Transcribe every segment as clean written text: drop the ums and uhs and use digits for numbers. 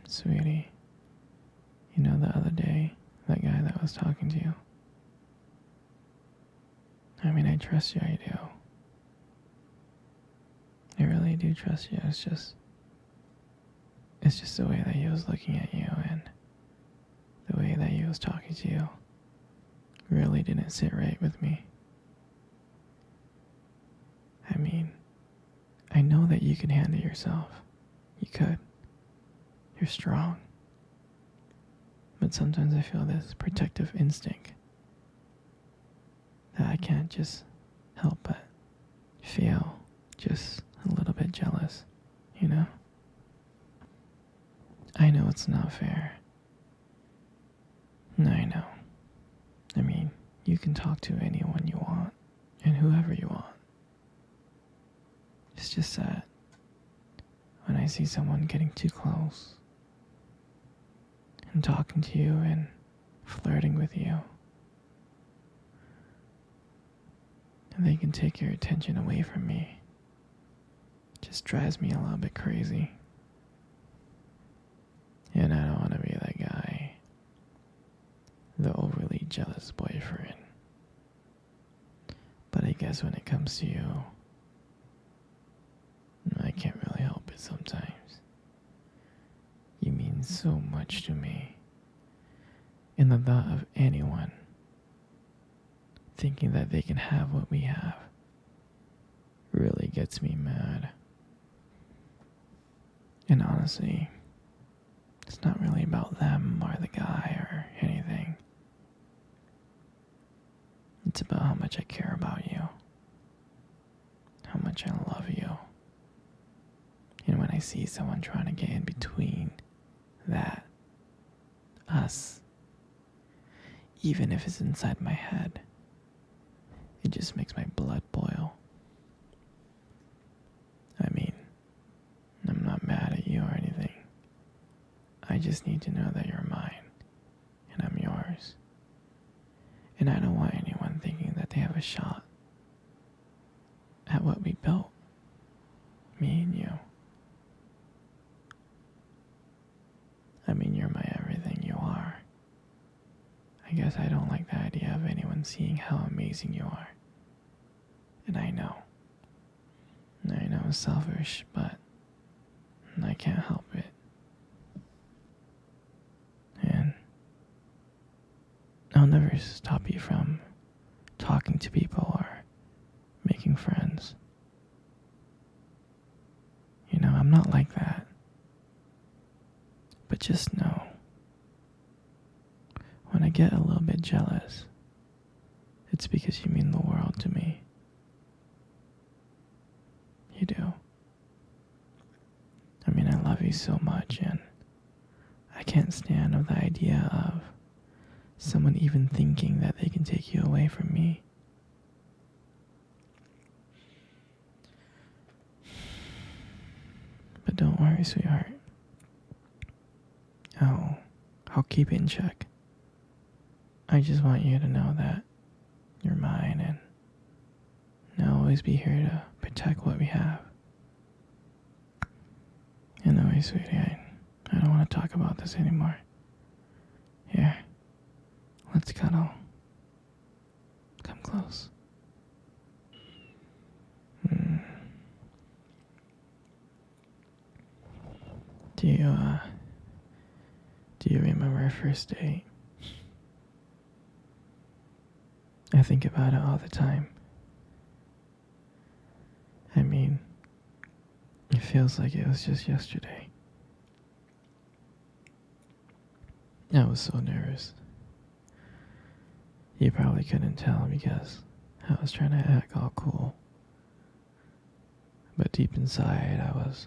Sweetie, you know the other day, that guy that was talking to you? I mean, I trust you, I do. I really do trust you. It's just the way that he was looking at you and the way that he was talking to you really didn't sit right with me. I mean, I know that you can handle yourself. You could. You're strong. But sometimes I feel this protective instinct that I can't just help but feel just a little bit jealous, you know? I know it's not fair. I know. I mean, you can talk to anyone you want and whoever you want. It's just that when I see someone getting too close and talking to you and flirting with you, and they can take your attention away from me, it just drives me a little bit crazy. And I don't want to be that guy, the overly jealous boyfriend. But I guess when it comes to you, I can't really help it sometimes. You mean so much to me. And the thought of anyone thinking that they can have what we have really gets me mad. And honestly, it's not really about them or the guy or anything. It's about how much I care about you, how much I love you. And when I see someone trying to get in between that, us, even if it's inside my head, it just makes my blood boil. I mean, I'm not mad at you or anything. I just need to know that you're mine and I'm yours. And I don't want anyone thinking that they have a shot at what we built, me and you. I mean, you're my everything, you are. I guess I don't like the idea of anyone seeing how amazing you are. And I know it's selfish, but I can't help it. And I'll never stop you from talking to people or making friends. You know, I'm not like that. But just know, when I get a little bit jealous, it's because you mean the world to me. You do. I mean, I love you so much, and I can't stand the idea of someone even thinking that they can take you away from me. But don't worry, sweetheart. I'll keep it in check. I just want you to know that you're mine, and I'll always be here to protect what we have. Anyway, sweetie, I don't want to talk about this anymore. Here, let's cuddle. Come close. Do you remember our first date? I think about it all the time. I mean, it feels like it was just yesterday. I was so nervous. You probably couldn't tell because I was trying to act all cool. But deep inside, I was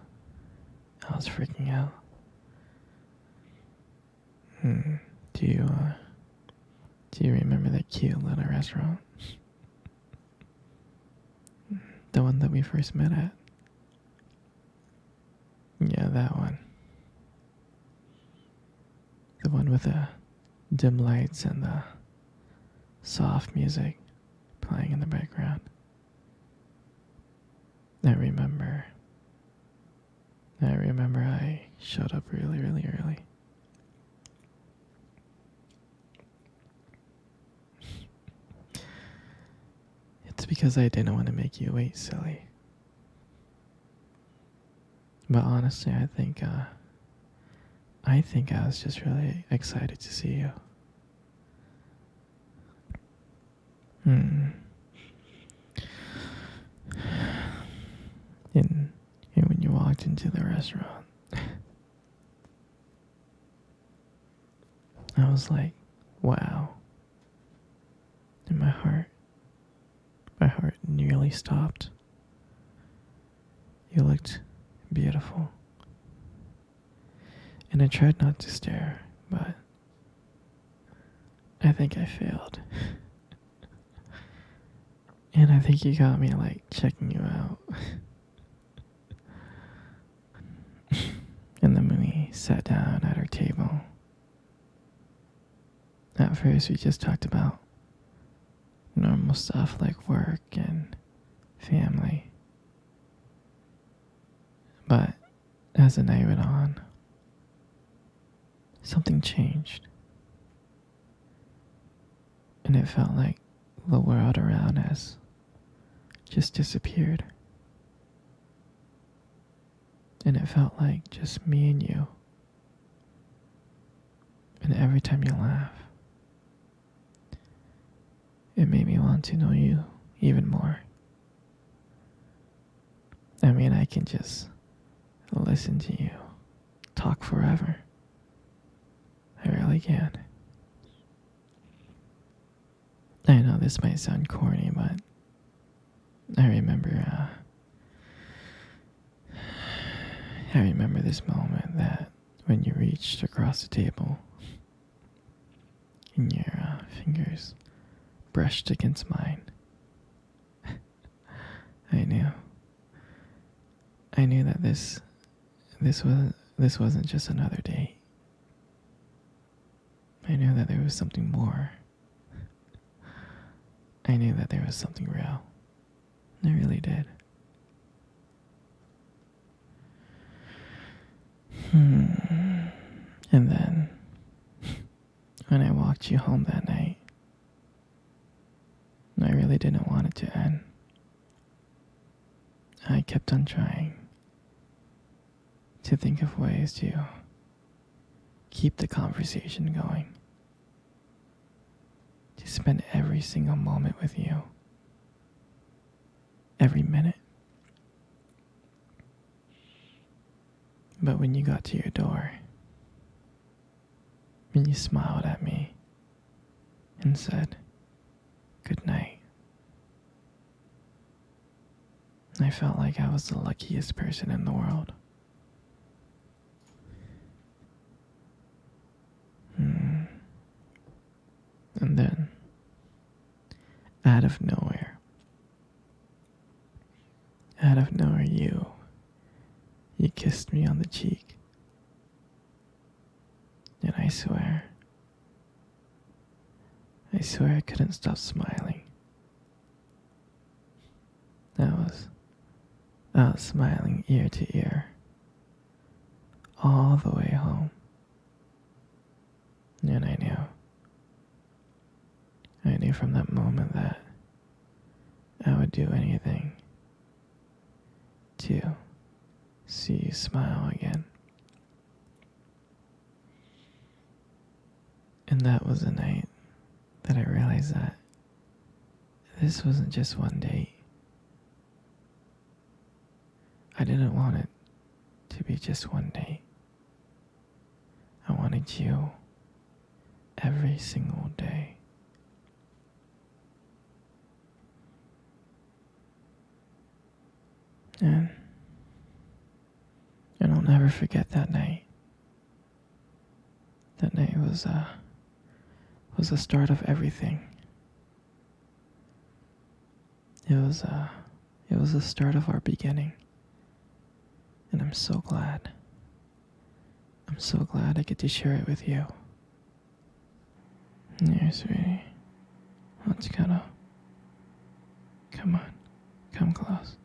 freaking out. Do you remember that cute little restaurant? The one that we first met at? Yeah, that one. The one with the dim lights and the soft music playing in the background. I remember showed up really, really early. It's because I didn't want to make you wait, silly. But honestly, I think I was just really excited to see you. Hmm. And when you walked into the restaurant, I was like, wow. And my heart nearly stopped. You looked beautiful. And I tried not to stare, but I think I failed. And I think you got me like checking you out. And then when we sat down at our table, at first we just talked about normal stuff like work and family. But as the night went on, something changed. And it felt like the world around us just disappeared. And it felt like just me and you. And every time you laugh, it made me want to know you even more. I mean, I can just listen to you talk forever. I really can. I know this might sound corny, but I remember this moment that when you reached across the table and your fingers brushed against mine. I knew that this wasn't just another date. I knew that there was something more. I knew that there was something real. I really did. And then, when I walked you home that night, I really didn't want it to end. I kept on trying to think of ways to keep the conversation going, to spend every single moment with you, every minute. But when you got to your door, and you smiled at me and said, "Good night," I felt like I was the luckiest person in the world. And then, out of nowhere, you kissed me on the cheek. And I swear I couldn't stop smiling. I was smiling ear to ear, all the way home. And I knew from that moment that I would do anything to see you smile again. And that was the night that I realized that this wasn't just one date. I didn't want it to be just one date. I wanted you every single day. And I'll never forget that night. That night was the start of everything. It was the start of our beginning. And I'm so glad I get to share it with you. Yeah, sweetie. Let's cuddle. Come on. Come close.